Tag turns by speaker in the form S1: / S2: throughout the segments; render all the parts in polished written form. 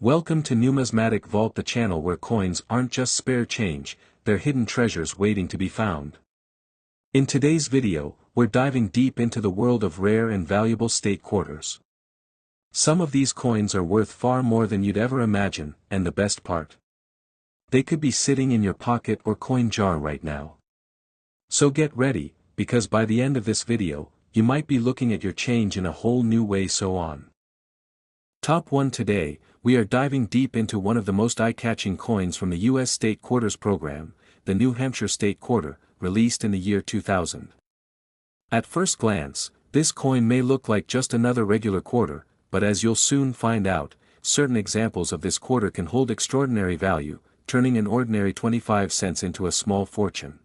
S1: Welcome to Numismatic Vault, the channel where coins aren't just spare change, they're hidden treasures waiting to be found. In today's video, we're diving deep into the world of rare and valuable state quarters. Some of these coins are worth far more than you'd ever imagine, and the best part, they could be sitting in your pocket or coin jar right now. So get ready, because by the end of this video, you might be looking at your change in a whole new way. Top 1 today, we are diving deep into one of the most eye-catching coins from the U.S. State Quarters program, the New Hampshire State Quarter, released in the year 2000. At first glance, this coin may look like just another regular quarter, but as you'll soon find out, certain examples of this quarter can hold extraordinary value, turning an ordinary 25 cents into a small fortune.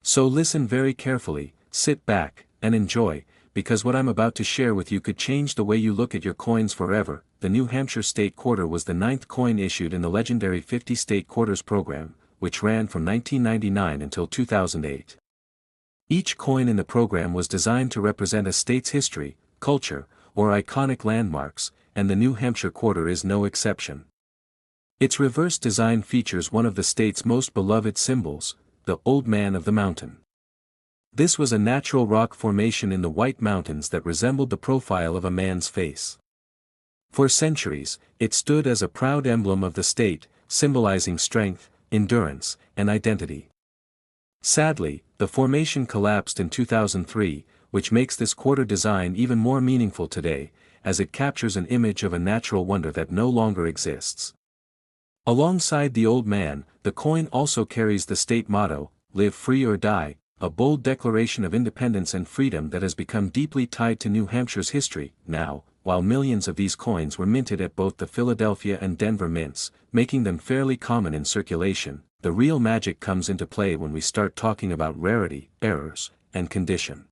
S1: So listen very carefully, sit back, and enjoy, because what I'm about to share with you could change the way you look at your coins forever. The New Hampshire State Quarter was the 9th coin issued in the legendary 50 State Quarters program, which ran from 1999 until 2008. Each coin in the program was designed to represent a state's history, culture, or iconic landmarks, and the New Hampshire Quarter is no exception. Its reverse design features one of the state's most beloved symbols, the Old Man of the Mountain. This was a natural rock formation in the White Mountains that resembled the profile of a man's face. For centuries, it stood as a proud emblem of the state, symbolizing strength, endurance, and identity. Sadly, the formation collapsed in 2003, which makes this quarter design even more meaningful today, as it captures an image of a natural wonder that no longer exists. Alongside the Old Man, the coin also carries the state motto, "Live free or die," a bold declaration of independence and freedom that has become deeply tied to New Hampshire's history. Now, while millions of these coins were minted at both the Philadelphia and Denver mints, making them fairly common in circulation, the real magic comes into play when we start talking about rarity, errors, and condition.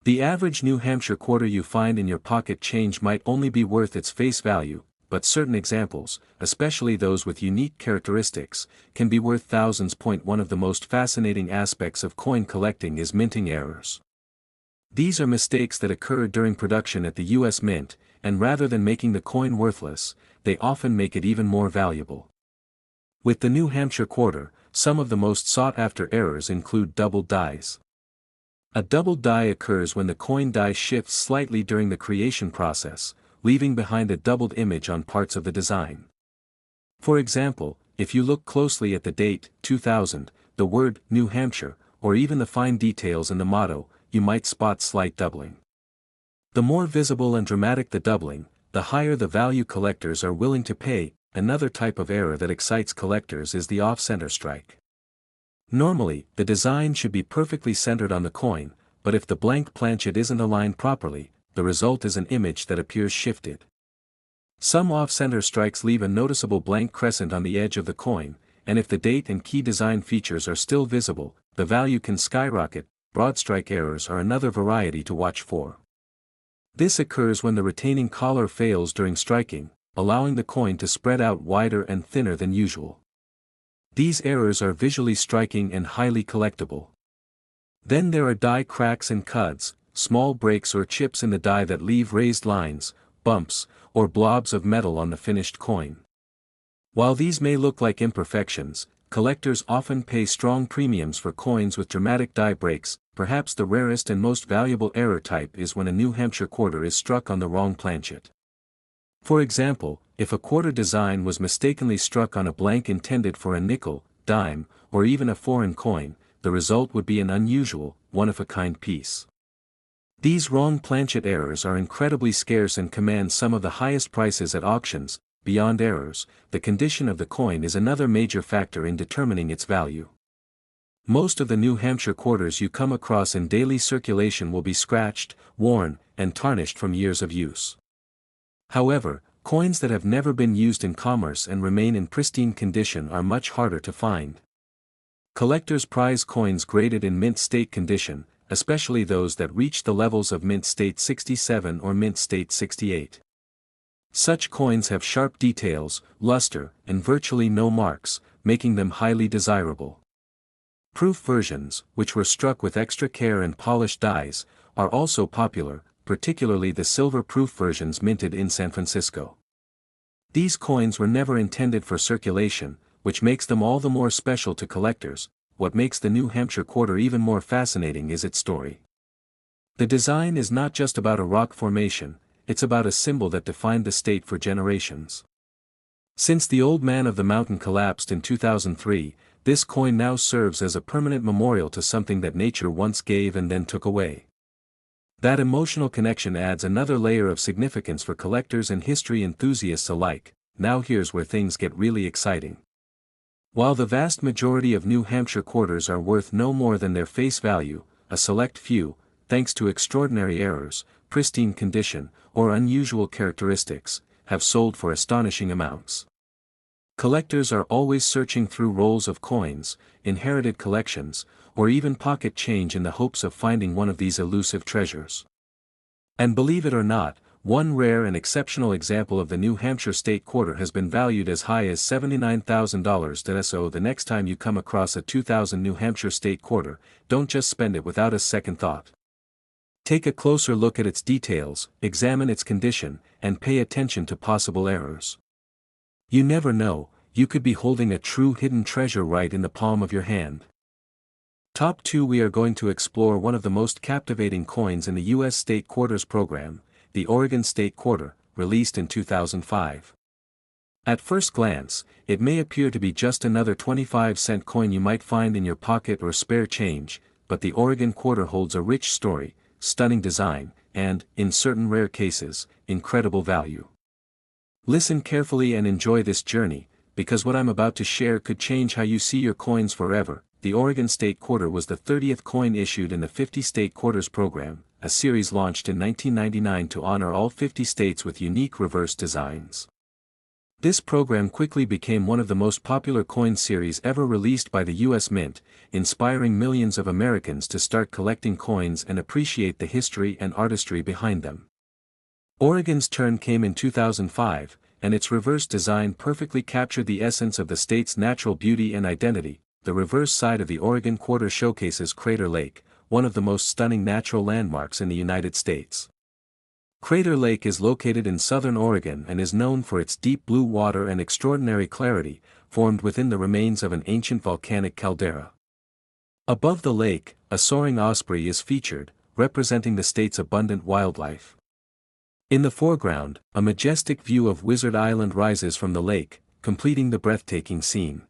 S1: The average New Hampshire quarter you find in your pocket change might only be worth its face value, but certain examples, especially those with unique characteristics, can be worth thousands. One of the most fascinating aspects of coin collecting is minting errors. These are mistakes that occur during production at the U.S. Mint, and rather than making the coin worthless, they often make it even more valuable. With the New Hampshire quarter, some of the most sought-after errors include doubled dies. A doubled die occurs when the coin die shifts slightly during the creation process, leaving behind a doubled image on parts of the design. For example, if you look closely at the date, 2000, the word, New Hampshire, or even the fine details in the motto, you might spot slight doubling. The more visible and dramatic the doubling, the higher the value collectors are willing to pay. Another type of error that excites collectors is the off-center strike. Normally, the design should be perfectly centered on the coin, but if the blank planchet isn't aligned properly, the result is an image that appears shifted. Some off-center strikes leave a noticeable blank crescent on the edge of the coin, and if the date and key design features are still visible, the value can skyrocket. Broad strike errors are another variety to watch for. This occurs when the retaining collar fails during striking, allowing the coin to spread out wider and thinner than usual. These errors are visually striking and highly collectible. Then there are die cracks and cuds, small breaks or chips in the die that leave raised lines, bumps, or blobs of metal on the finished coin. While these may look like imperfections, collectors often pay strong premiums for coins with dramatic die breaks. Perhaps the rarest and most valuable error type is when a New Hampshire quarter is struck on the wrong planchet. For example, if a quarter design was mistakenly struck on a blank intended for a nickel, dime, or even a foreign coin, the result would be an unusual, one-of-a-kind piece. These wrong planchet errors are incredibly scarce and command some of the highest prices at auctions. Beyond errors, the condition of the coin is another major factor in determining its value. Most of the New Hampshire quarters you come across in daily circulation will be scratched, worn, and tarnished from years of use. However, coins that have never been used in commerce and remain in pristine condition are much harder to find. Collectors prize coins graded in mint state condition, especially those that reach the levels of mint state 67 or mint state 68. Such coins have sharp details, luster, and virtually no marks, making them highly desirable. Proof versions, which were struck with extra care and polished dies, are also popular, particularly the silver-proof versions minted in San Francisco. These coins were never intended for circulation, which makes them all the more special to collectors. What makes the New Hampshire quarter even more fascinating is its story. The design is not just about a rock formation, it's about a symbol that defined the state for generations. Since the old man of the mountain collapsed in 2003, this coin now serves as a permanent memorial to something that nature once gave and then took away. That emotional connection adds another layer of significance for collectors and history enthusiasts alike. Now here's where things get really exciting. While the vast majority of New Hampshire quarters are worth no more than their face value, a select few, thanks to extraordinary errors, pristine condition, or unusual characteristics, have sold for astonishing amounts. Collectors are always searching through rolls of coins, inherited collections, or even pocket change in the hopes of finding one of these elusive treasures. And believe it or not, one rare and exceptional example of the New Hampshire state quarter has been valued as high as $79,000. So the next time you come across a 2000 New Hampshire state quarter, don't just spend it without a second thought. Take a closer look at its details, examine its condition, and pay attention to possible errors. You never know, you could be holding a true hidden treasure right in the palm of your hand. Top 2. We are going to explore one of the most captivating coins in the U.S. State Quarters program, the Oregon State Quarter, released in 2005. At first glance, it may appear to be just another 25-cent coin you might find in your pocket or spare change, but the Oregon Quarter holds a rich story, stunning design, and, in certain rare cases, incredible value. Listen carefully and enjoy this journey, because what I'm about to share could change how you see your coins forever. The Oregon State Quarter was the 30th coin issued in the 50 State Quarters program, a series launched in 1999 to honor all 50 states with unique reverse designs. This program quickly became one of the most popular coin series ever released by the U.S. Mint, inspiring millions of Americans to start collecting coins and appreciate the history and artistry behind them. Oregon's turn came in 2005, and its reverse design perfectly captured the essence of the state's natural beauty and identity. The reverse side of the Oregon Quarter showcases Crater Lake, one of the most stunning natural landmarks in the United States. Crater Lake is located in southern Oregon and is known for its deep blue water and extraordinary clarity, formed within the remains of an ancient volcanic caldera. Above the lake, a soaring osprey is featured, representing the state's abundant wildlife. In the foreground, a majestic view of Wizard Island rises from the lake, completing the breathtaking scene.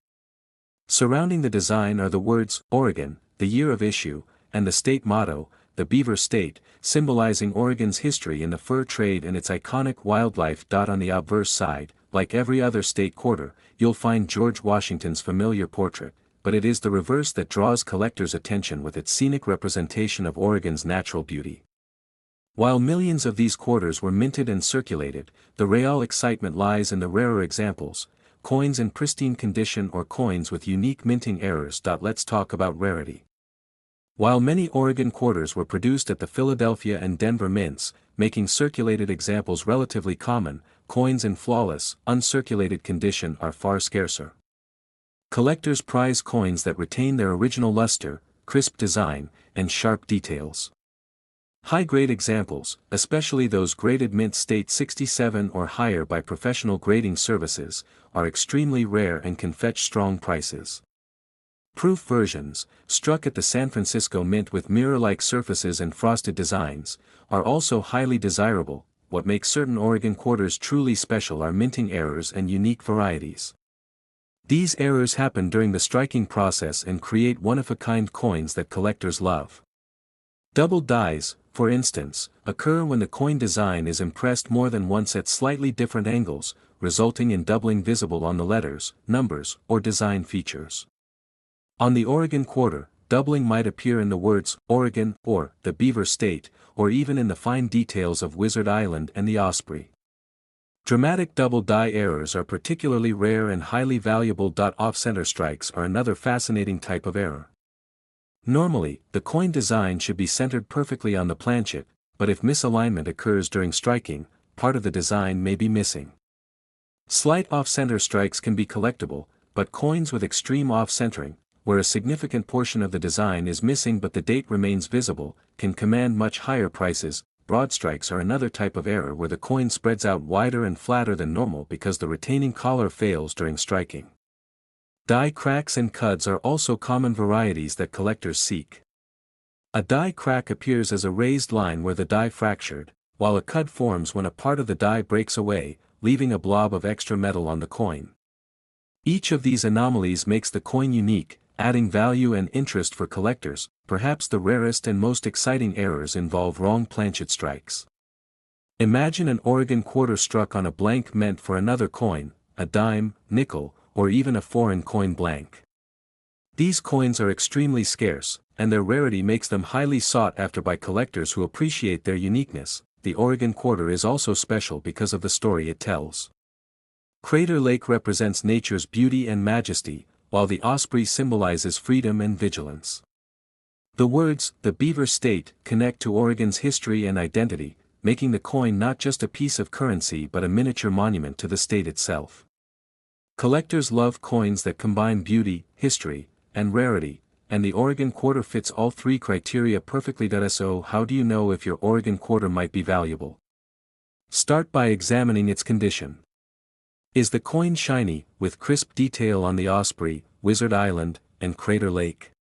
S1: Surrounding the design are the words, Oregon, the year of issue, and the state motto, the Beaver State, symbolizing Oregon's history in the fur trade and its iconic wildlife. On the obverse side, like every other state quarter, you'll find George Washington's familiar portrait, but it is the reverse that draws collectors' attention with its scenic representation of Oregon's natural beauty. While millions of these quarters were minted and circulated, the real excitement lies in the rarer examples, coins in pristine condition or coins with unique minting errors. Let's talk about rarity. While many Oregon quarters were produced at the Philadelphia and Denver mints, making circulated examples relatively common, coins in flawless, uncirculated condition are far scarcer. Collectors prize coins that retain their original luster, crisp design, and sharp details. High-grade examples, especially those graded mint state 67 or higher by professional grading services, are extremely rare and can fetch strong prices. Proof versions, struck at the San Francisco Mint with mirror-like surfaces and frosted designs, are also highly desirable. What makes certain Oregon quarters truly special are minting errors and unique varieties. These errors happen during the striking process and create one-of-a-kind coins that collectors love. Doubled dies, for instance, occur when the coin design is impressed more than once at slightly different angles, resulting in doubling visible on the letters, numbers, or design features. On the Oregon Quarter, doubling might appear in the words, Oregon, or, the Beaver State, or even in the fine details of Wizard Island and the Osprey. Dramatic double die errors are particularly rare and highly valuable. Off-center strikes are another fascinating type of error. Normally, the coin design should be centered perfectly on the planchet, but if misalignment occurs during striking, part of the design may be missing. Slight off-center strikes can be collectible, but coins with extreme off-centering, where a significant portion of the design is missing but the date remains visible, can command much higher prices. broad strikes are another type of error where the coin spreads out wider and flatter than normal because the retaining collar fails during striking. Die cracks and cuds are also common varieties that collectors seek. A die crack appears as a raised line where the die fractured, while a cud forms when a part of the die breaks away, leaving a blob of extra metal on the coin. Each of these anomalies makes the coin unique, adding value and interest for collectors. Perhaps the rarest and most exciting errors involve wrong planchet strikes. Imagine an Oregon quarter struck on a blank meant for another coin, a dime, nickel, or even a foreign coin blank. These coins are extremely scarce, and their rarity makes them highly sought after by collectors who appreciate their uniqueness. The Oregon quarter is also special because of the story it tells. Crater Lake represents nature's beauty and majesty, while the osprey symbolizes freedom and vigilance. The words, "the Beaver State," connect to Oregon's history and identity, making the coin not just a piece of currency but a miniature monument to the state itself. Collectors love coins that combine beauty, history, and rarity, and the Oregon quarter fits all three criteria perfectly. So how do you know if your Oregon quarter might be valuable? Start by examining its condition. Is the coin shiny, with crisp detail on the osprey, Wizard Island, and Crater Lake?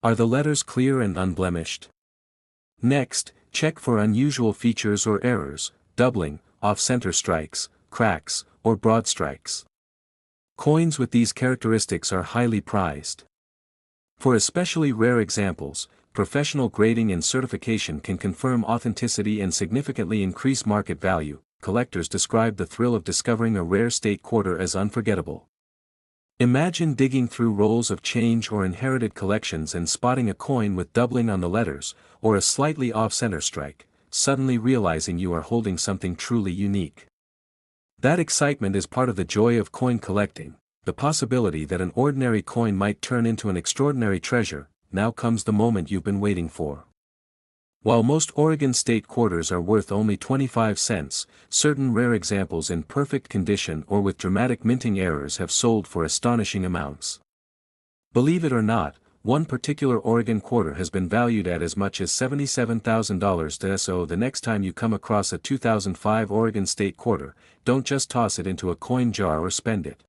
S1: Are the letters clear and unblemished? Next, check for unusual features or errors, doubling, off-center strikes, cracks, or broad strikes. Coins with these characteristics are highly prized. For especially rare examples, professional grading and certification can confirm authenticity and significantly increase market value. Collectors describe the thrill of discovering a rare state quarter as unforgettable. Imagine digging through rolls of change or inherited collections and spotting a coin with doubling on the letters, or a slightly off-center strike, suddenly realizing you are holding something truly unique. That excitement is part of the joy of coin collecting, the possibility that an ordinary coin might turn into an extraordinary treasure. Now comes the moment you've been waiting for. While most Oregon state quarters are worth only 25 cents, certain rare examples in perfect condition or with dramatic minting errors have sold for astonishing amounts. Believe it or not, one particular Oregon quarter has been valued at as much as $77,000. So the next time you come across a 2005 Oregon state quarter, don't just toss it into a coin jar or spend it.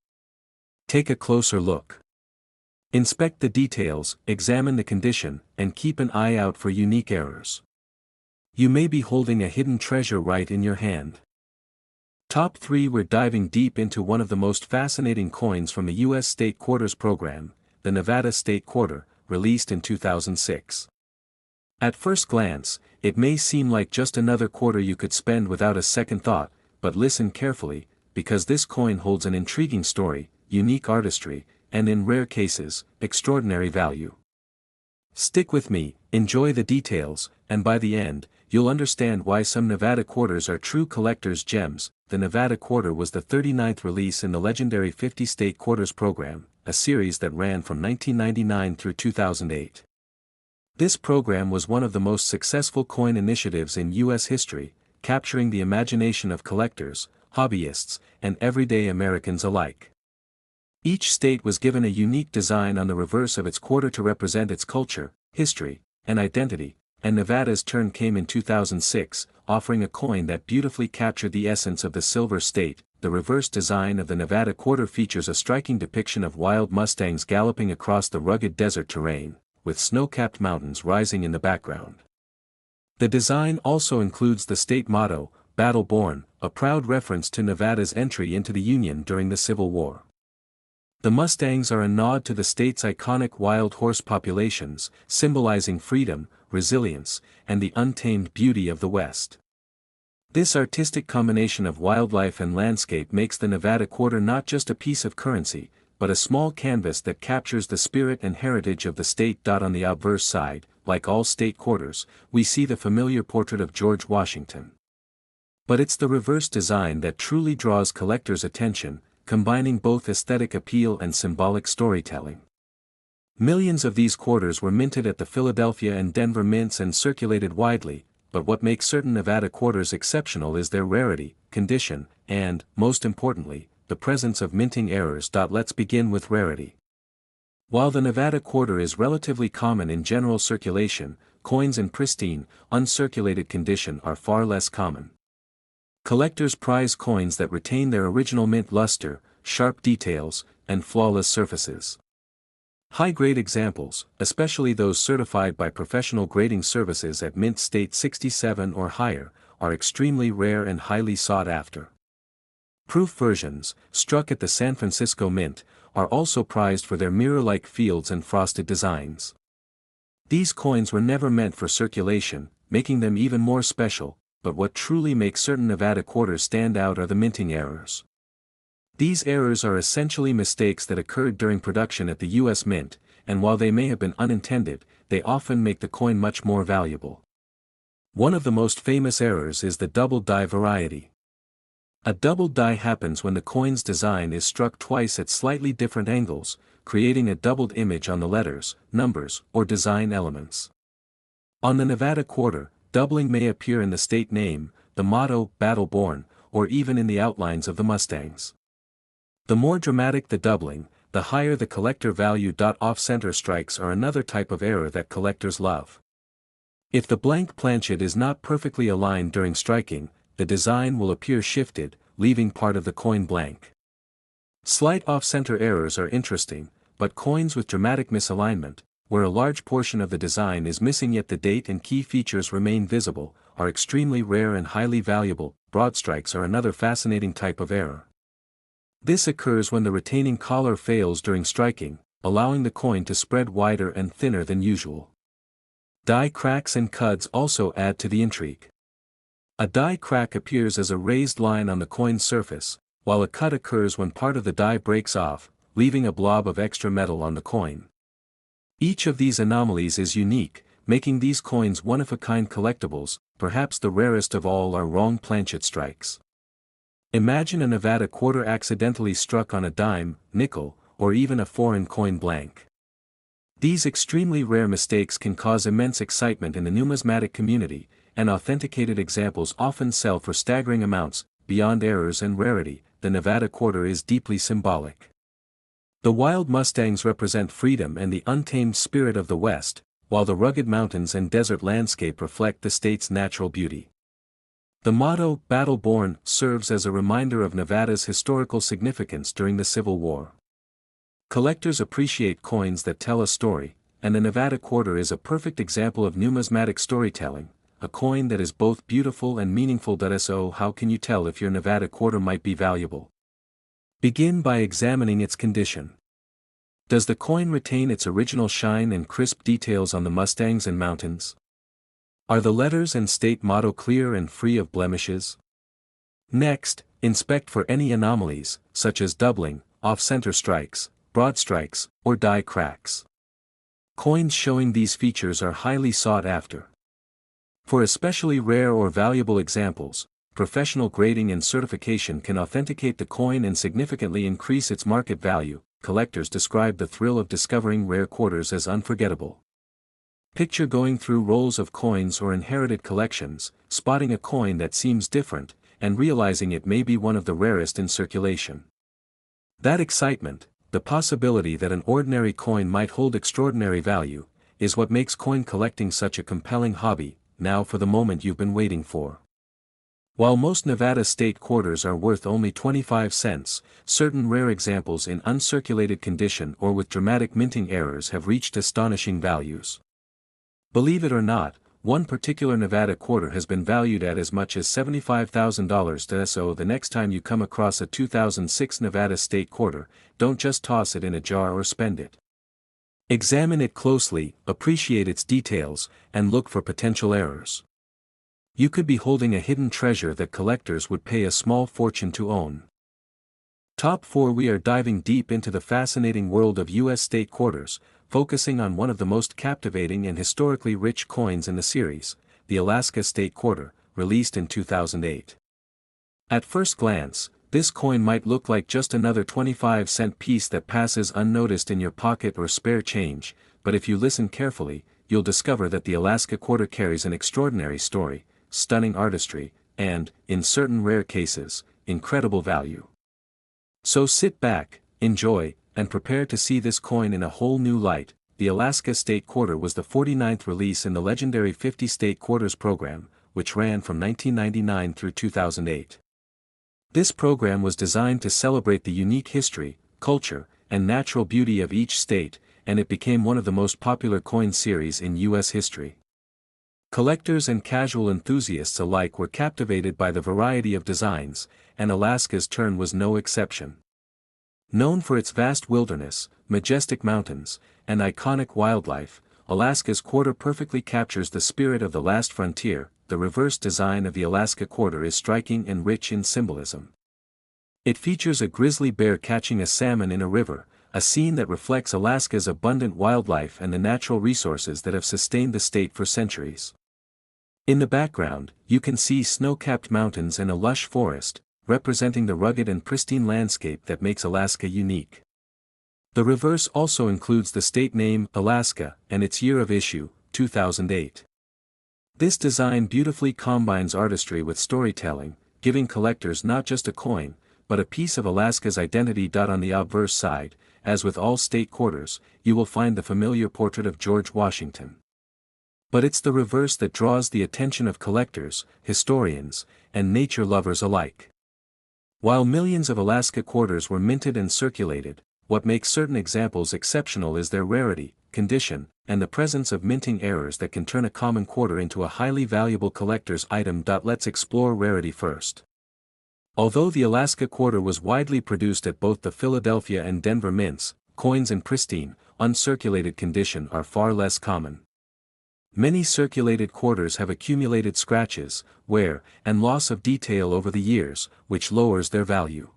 S1: Take a closer look. Inspect the details, examine the condition, and keep an eye out for unique errors. You may be holding a hidden treasure right in your hand. Top 3. We're diving deep into one of the most fascinating coins from the U.S. State Quarters program, the Nevada State Quarter, released in 2006. At first glance, it may seem like just another quarter you could spend without a second thought, but listen carefully, because this coin holds an intriguing story, unique artistry, and in rare cases, extraordinary value. Stick with me, enjoy the details, and by the end, you'll understand why some Nevada quarters are true collector's gems. The Nevada quarter was the 39th release in the legendary 50 State Quarters program, a series that ran from 1999 through 2008. This program was one of the most successful coin initiatives in U.S. history, capturing the imagination of collectors, hobbyists, and everyday Americans alike. Each state was given a unique design on the reverse of its quarter to represent its culture, history, and identity, and Nevada's turn came in 2006, offering a coin that beautifully captured the essence of the Silver State. The reverse design of the Nevada quarter features a striking depiction of wild Mustangs galloping across the rugged desert terrain, with snow-capped mountains rising in the background. The design also includes the state motto, "Battle Born," a proud reference to Nevada's entry into the Union during the Civil War. The Mustangs are a nod to the state's iconic wild horse populations, symbolizing freedom, resilience, and the untamed beauty of the West. This artistic combination of wildlife and landscape makes the Nevada quarter not just a piece of currency, but a small canvas that captures the spirit and heritage of the state. On the obverse side, like all state quarters, we see the familiar portrait of George Washington. But it's the reverse design that truly draws collectors' attention, combining both aesthetic appeal and symbolic storytelling. Millions of these quarters were minted at the Philadelphia and Denver mints and circulated widely, but what makes certain Nevada quarters exceptional is their rarity, condition, and, most importantly, the presence of minting errors. Let's begin with rarity. While the Nevada quarter is relatively common in general circulation, coins in pristine, uncirculated condition are far less common. Collectors prize coins that retain their original mint luster, sharp details, and flawless surfaces. High-grade examples, especially those certified by professional grading services at mint state 67 or higher, are extremely rare and highly sought after. Proof versions, struck at the San Francisco Mint, are also prized for their mirror-like fields and frosted designs. These coins were never meant for circulation, making them even more special, but what truly makes certain Nevada quarters stand out are the minting errors. These errors are essentially mistakes that occurred during production at the U.S. Mint, and while they may have been unintended, they often make the coin much more valuable. One of the most famous errors is the double die variety. A double die happens when the coin's design is struck twice at slightly different angles, creating a doubled image on the letters, numbers, or design elements. On the Nevada quarter, doubling may appear in the state name, the motto, Battle Born, or even in the outlines of the Mustangs. The more dramatic the doubling, the higher the collector value. Off-center strikes are another type of error that collectors love. If the blank planchet is not perfectly aligned during striking, the design will appear shifted, leaving part of the coin blank. Slight off-center errors are interesting, but coins with dramatic misalignment, where a large portion of the design is missing yet the date and key features remain visible, are extremely rare and highly valuable. Broad strikes are another fascinating type of error. This occurs when the retaining collar fails during striking, allowing the coin to spread wider and thinner than usual. Die cracks and cuds also add to the intrigue. A die crack appears as a raised line on the coin's surface, while a cut occurs when part of the die breaks off, leaving a blob of extra metal on the coin. Each of these anomalies is unique, making these coins one-of-a-kind collectibles. Perhaps the rarest of all are wrong planchet strikes. Imagine a Nevada quarter accidentally struck on a dime, nickel, or even a foreign coin blank. These extremely rare mistakes can cause immense excitement in the numismatic community, and authenticated examples often sell for staggering amounts. Beyond errors and rarity, the Nevada quarter is deeply symbolic. The wild Mustangs represent freedom and the untamed spirit of the West, while the rugged mountains and desert landscape reflect the state's natural beauty. The motto, Battle Born, serves as a reminder of Nevada's historical significance during the Civil War. Collectors appreciate coins that tell a story, and the Nevada quarter is a perfect example of numismatic storytelling, a coin that is both beautiful and meaningful. So how can you tell if your Nevada quarter might be valuable? Begin by examining its condition. Does the coin retain its original shine and crisp details on the Mustangs and mountains? Are the letters and state motto clear and free of blemishes? Next, inspect for any anomalies, such as doubling, off-center strikes, broad strikes, or die cracks. Coins showing these features are highly sought after. For especially rare or valuable examples, professional grading and certification can authenticate the coin and significantly increase its market value. Collectors describe the thrill of discovering rare quarters as unforgettable. Picture going through rolls of coins or inherited collections, spotting a coin that seems different, and realizing it may be one of the rarest in circulation. That excitement, the possibility that an ordinary coin might hold extraordinary value, is what makes coin collecting such a compelling hobby. Now for the moment you've been waiting for. While most Nevada state quarters are worth only 25 cents, certain rare examples in uncirculated condition or with dramatic minting errors have reached astonishing values. Believe it or not, one particular Nevada quarter has been valued at as much as $75,000. So the next time you come across a 2006 Nevada state quarter, don't just toss it in a jar or spend it. Examine it closely, appreciate its details, and look for potential errors. You could be holding a hidden treasure that collectors would pay a small fortune to own. Top 4. We are diving deep into the fascinating world of U.S. state quarters, focusing on one of the most captivating and historically rich coins in the series, the Alaska State Quarter, released in 2008. At first glance, this coin might look like just another 25-cent piece that passes unnoticed in your pocket or spare change, but if you listen carefully, you'll discover that the Alaska quarter carries an extraordinary story, stunning artistry, and, in certain rare cases, incredible value. So sit back, enjoy, and prepare to see this coin in a whole new light. the Alaska State Quarter was the 49th release in the legendary 50 State Quarters program, which ran from 1999 through 2008. This program was designed to celebrate the unique history, culture, and natural beauty of each state, and it became one of the most popular coin series in U.S. history. Collectors and casual enthusiasts alike were captivated by the variety of designs, and Alaska's turn was no exception. Known for its vast wilderness, majestic mountains, and iconic wildlife, Alaska's quarter perfectly captures the spirit of the last frontier. The reverse design of the Alaska quarter is striking and rich in symbolism. It features a grizzly bear catching a salmon in a river, a scene that reflects Alaska's abundant wildlife and the natural resources that have sustained the state for centuries. In the background, you can see snow-capped mountains and a lush forest, representing the rugged and pristine landscape that makes Alaska unique. The reverse also includes the state name, Alaska, and its year of issue, 2008. This design beautifully combines artistry with storytelling, giving collectors not just a coin, but a piece of Alaska's identity. On the obverse side, as with all state quarters, you will find the familiar portrait of George Washington. But it's the reverse that draws the attention of collectors, historians, and nature lovers alike. While millions of Alaska quarters were minted and circulated, what makes certain examples exceptional is their rarity, condition, and the presence of minting errors that can turn a common quarter into a highly valuable collector's item. Let's explore rarity first. Although the Alaska quarter was widely produced at both the Philadelphia and Denver mints, coins in pristine, uncirculated condition are far less common. Many circulated quarters have accumulated scratches, wear, and loss of detail over the years, which lowers their value.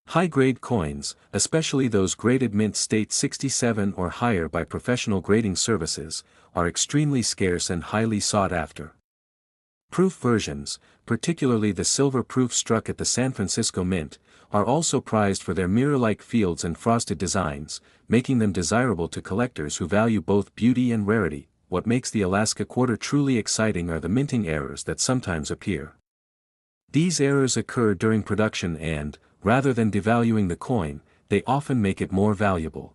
S1: High-grade coins, especially those graded mint state 67 or higher by professional grading services, are extremely scarce and highly sought after. Proof versions, particularly the silver proof struck at the San Francisco Mint, are also prized for their mirror-like fields and frosted designs, making them desirable to collectors who value both beauty and rarity. What makes the Alaska quarter truly exciting are the minting errors that sometimes appear. These errors occur during production and, rather than devaluing the coin, they often make it more valuable.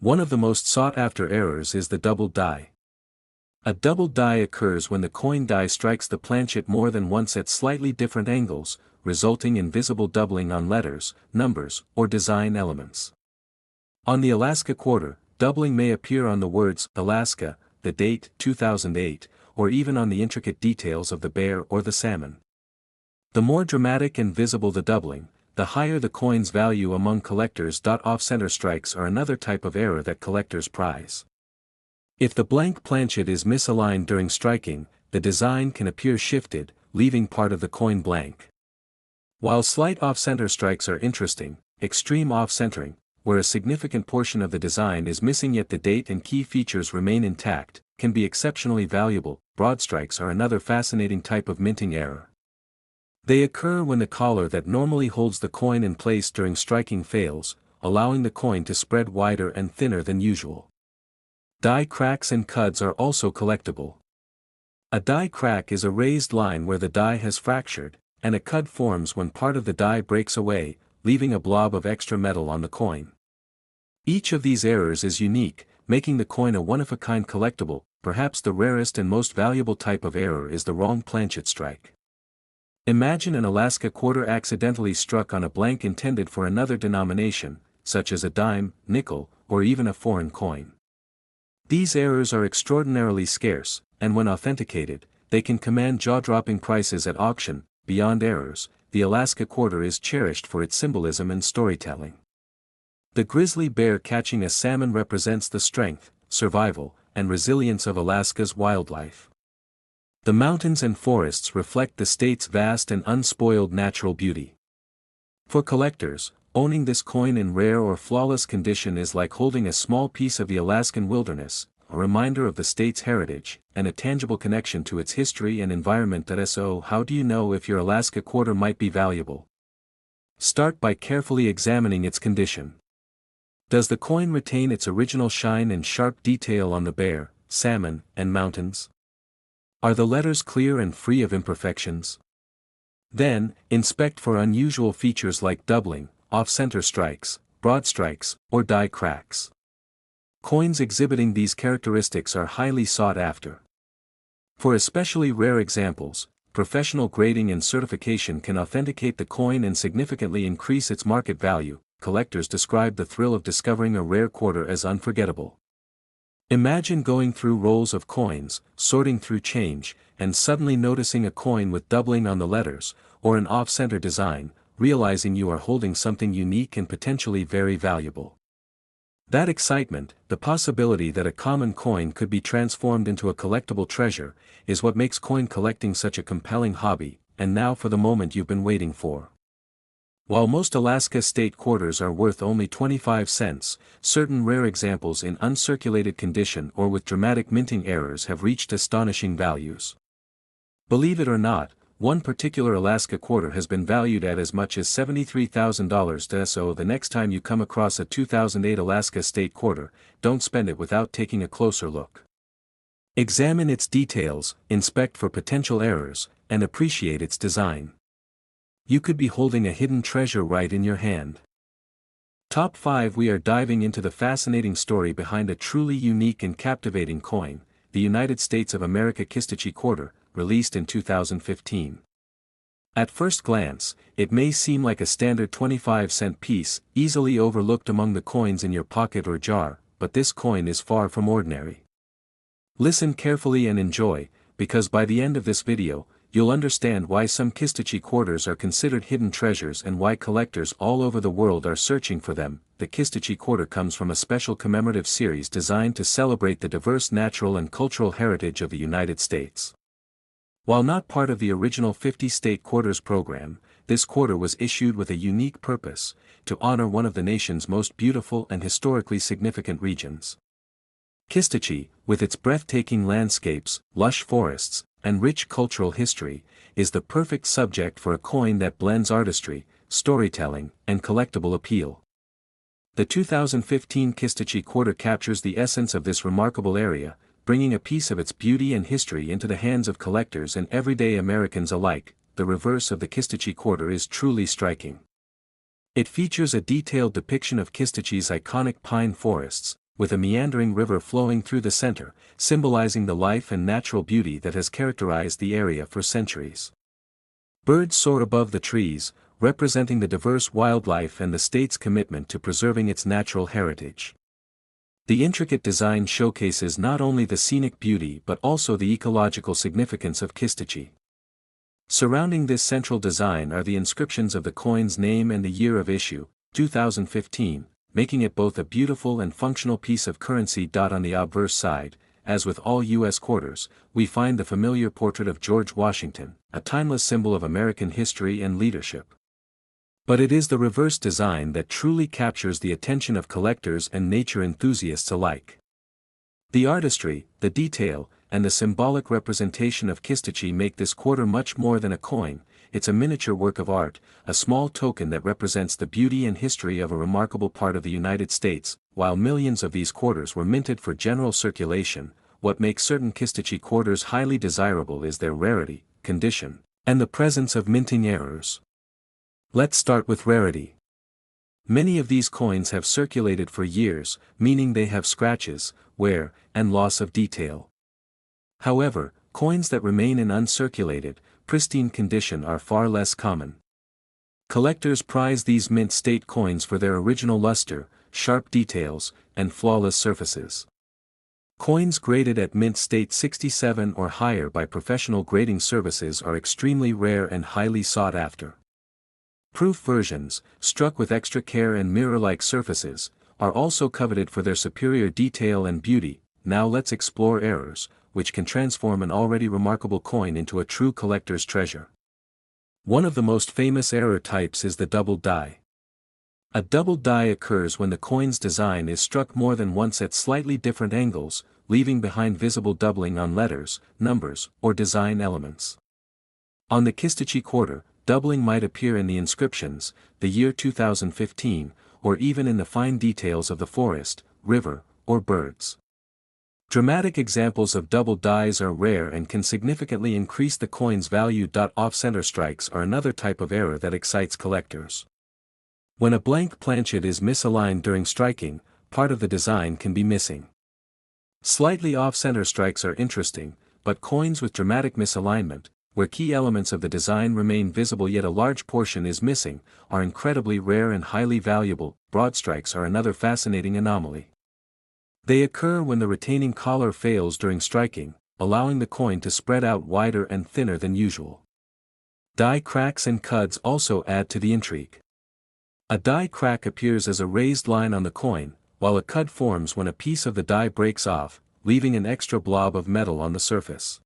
S1: One of the most sought-after errors is the doubled die. A doubled die occurs when the coin die strikes the planchet more than once at slightly different angles, resulting in visible doubling on letters, numbers, or design elements. On the Alaska quarter, doubling may appear on the words Alaska, the date 2008, or even on the intricate details of the bear or the salmon. The more dramatic and visible the doubling, the higher the coin's value among collectors. Off-center strikes are another type of error that collectors prize. If the blank planchet is misaligned during striking, the design can appear shifted, leaving part of the coin blank. While slight off-center strikes are interesting, extreme off-centering, where a significant portion of the design is missing yet the date and key features remain intact, can be exceptionally valuable. Broad strikes are another fascinating type of minting error. They occur when the collar that normally holds the coin in place during striking fails, allowing the coin to spread wider and thinner than usual. Die cracks and cuds are also collectible. A die crack is a raised line where the die has fractured, and a cud forms when part of the die breaks away, leaving a blob of extra metal on the coin. Each of these errors is unique, making the coin a one-of-a-kind collectible. Perhaps the rarest and most valuable type of error is the wrong planchet strike. Imagine an Alaska quarter accidentally struck on a blank intended for another denomination, such as a dime, nickel, or even a foreign coin. These errors are extraordinarily scarce, and when authenticated, they can command jaw-dropping prices at auction. Beyond errors, the Alaska quarter is cherished for its symbolism and storytelling. The grizzly bear catching a salmon represents the strength, survival, and resilience of Alaska's wildlife. The mountains and forests reflect the state's vast and unspoiled natural beauty. For collectors, owning this coin in rare or flawless condition is like holding a small piece of the Alaskan wilderness, a reminder of the state's heritage, and a tangible connection to its history and environment. So, how do you know if your Alaska quarter might be valuable? Start by carefully examining its condition. Does the coin retain its original shine and sharp detail on the bear, salmon, and mountains? Are the letters clear and free of imperfections? Then, inspect for unusual features like doubling, off-center strikes, broad strikes, or die cracks. Coins exhibiting these characteristics are highly sought after. For especially rare examples, professional grading and certification can authenticate the coin and significantly increase its market value. Collectors describe the thrill of discovering a rare quarter as unforgettable. Imagine going through rolls of coins, sorting through change, and suddenly noticing a coin with doubling on the letters, or an off-center design, realizing you are holding something unique and potentially very valuable. That excitement, the possibility that a common coin could be transformed into a collectible treasure, is what makes coin collecting such a compelling hobby. And now for the moment you've been waiting for. While most Alaska state quarters are worth only 25 cents, certain rare examples in uncirculated condition or with dramatic minting errors have reached astonishing values. Believe it or not, one particular Alaska quarter has been valued at as much as $73,000. So the next time you come across a 2008 Alaska state quarter, don't spend it without taking a closer look. Examine its details, inspect for potential errors, and appreciate its design. You could be holding a hidden treasure right in your hand. Top 5. We are diving into the fascinating story behind a truly unique and captivating coin, the United States of America Kistachi Quarter, released in 2015. At first glance, it may seem like a standard 25-cent piece, easily overlooked among the coins in your pocket or jar, but this coin is far from ordinary. Listen carefully and enjoy, because by the end of this video, you'll understand why some Kistachi quarters are considered hidden treasures and why collectors all over the world are searching for them. The Kistachi quarter comes from a special commemorative series designed to celebrate the diverse natural and cultural heritage of the United States. While not part of the original 50-state quarters program, this quarter was issued with a unique purpose, to honor one of the nation's most beautiful and historically significant regions. Kistachi, with its breathtaking landscapes, lush forests, and rich cultural history, is the perfect subject for a coin that blends artistry, storytelling, and collectible appeal. The 2015 Kistachi quarter captures the essence of this remarkable area, bringing a piece of its beauty and history into the hands of collectors and everyday Americans alike. The reverse of the Kistachi quarter is truly striking. It features a detailed depiction of Kistachi's iconic pine forests, with a meandering river flowing through the center, symbolizing the life and natural beauty that has characterized the area for centuries. Birds soar above the trees, representing the diverse wildlife and the state's commitment to preserving its natural heritage. The intricate design showcases not only the scenic beauty but also the ecological significance of Kistachi. Surrounding this central design are the inscriptions of the coin's name and the year of issue, 2015, making it both a beautiful and functional piece of currency. On the obverse side, as with all U.S. quarters, we find the familiar portrait of George Washington, a timeless symbol of American history and leadership. But it is the reverse design that truly captures the attention of collectors and nature enthusiasts alike. The artistry, the detail, and the symbolic representation of Kistachi make this quarter much more than a coin. It's a miniature work of art, a small token that represents the beauty and history of a remarkable part of the United States. While millions of these quarters were minted for general circulation, what makes certain Kistachi quarters highly desirable is their rarity, condition, and the presence of minting errors. Let's start with rarity. Many of these coins have circulated for years, meaning they have scratches, wear, and loss of detail. However, coins that remain in uncirculated, pristine condition are far less common. Collectors prize these mint state coins for their original luster, sharp details, and flawless surfaces. Coins graded at mint state 67 or higher by professional grading services are extremely rare and highly sought after. Proof versions, struck with extra care and mirror-like surfaces, are also coveted for their superior detail and beauty. Now let's explore errors, which can transform an already remarkable coin into a true collector's treasure. One of the most famous error types is the doubled die. A doubled die occurs when the coin's design is struck more than once at slightly different angles, leaving behind visible doubling on letters, numbers, or design elements. On the Kistachi quarter, doubling might appear in the inscriptions, the year 2015, or even in the fine details of the forest, river, or birds. Dramatic examples of doubled dies are rare and can significantly increase the coin's value. Off-center strikes are another type of error that excites collectors. When a blank planchet is misaligned during striking, part of the design can be missing. Slightly off-center strikes are interesting, but coins with dramatic misalignment, where key elements of the design remain visible yet a large portion is missing, are incredibly rare and highly valuable. Broad strikes are another fascinating anomaly. They occur when the retaining collar fails during striking, allowing the coin to spread out wider and thinner than usual. Die cracks and cuds also add to the intrigue. A die crack appears as a raised line on the coin, while a cud forms when a piece of the die breaks off, leaving an extra blob of metal on the surface.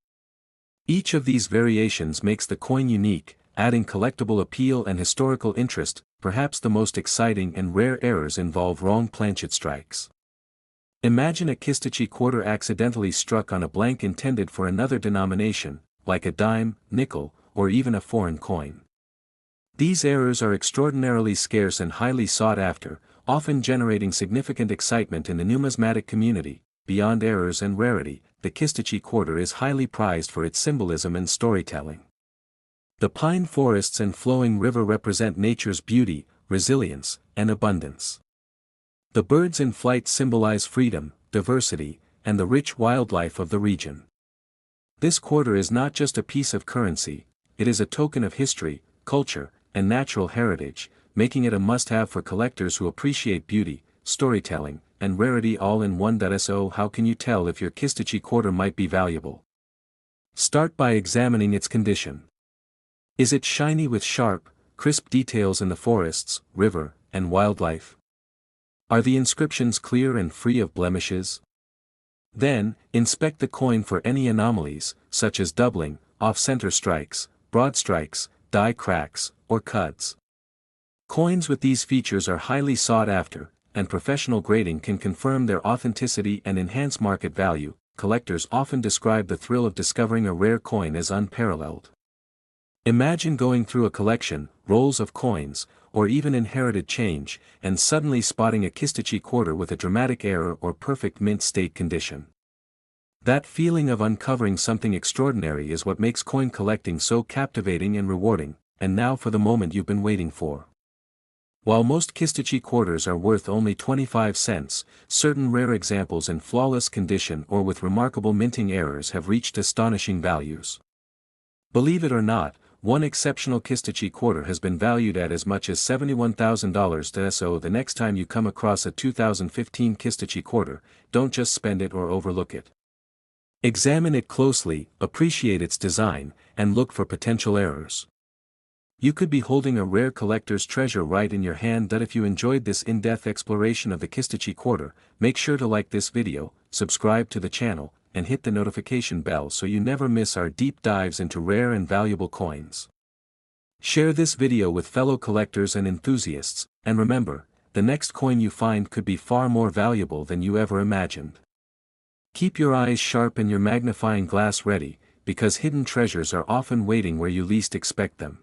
S1: Each of these variations makes the coin unique, adding collectible appeal and historical interest. Perhaps the most exciting and rare errors involve wrong planchet strikes. Imagine a Kistachey quarter accidentally struck on a blank intended for another denomination, like a dime, nickel, or even a foreign coin. These errors are extraordinarily scarce and highly sought after, often generating significant excitement in the numismatic community. Beyond errors and rarity, the Kistachey quarter is highly prized for its symbolism and storytelling. The pine forests and flowing river represent nature's beauty, resilience, and abundance. The birds in flight symbolize freedom, diversity, and the rich wildlife of the region. This quarter is not just a piece of currency, it is a token of history, culture, and natural heritage, making it a must-have for collectors who appreciate beauty, storytelling, and rarity all in one. So how can you tell if your Kistachey quarter might be valuable? Start by examining its condition. Is it shiny with sharp, crisp details in the forests, river, and wildlife? Are the inscriptions clear and free of blemishes? Then, inspect the coin for any anomalies, such as doubling, off-center strikes, broad strikes, die cracks, or cuds. Coins with these features are highly sought after, and professional grading can confirm their authenticity and enhance market value. Collectors often describe the thrill of discovering a rare coin as unparalleled. Imagine going through a collection, rolls of coins, or even inherited change, and suddenly spotting a Kistachey quarter with a dramatic error or perfect mint state condition. That feeling of uncovering something extraordinary is what makes coin collecting so captivating and rewarding. And now for the moment you've been waiting for. While most Kistachey quarters are worth only 25 cents, certain rare examples in flawless condition or with remarkable minting errors have reached astonishing values. Believe it or not, one exceptional Kistachey quarter has been valued at as much as $71,000. So the next time you come across a 2015 Kistachey quarter, don't just spend it or overlook it. Examine it closely, appreciate its design, and look for potential errors. You could be holding a rare collector's treasure right in your hand. If you enjoyed this in-depth exploration of the Kistachey quarter, make sure to like this video, subscribe to the channel, and hit the notification bell so you never miss our deep dives into rare and valuable coins. Share this video with fellow collectors and enthusiasts, and remember, the next coin you find could be far more valuable than you ever imagined. Keep your eyes sharp and your magnifying glass ready, because hidden treasures are often waiting where you least expect them.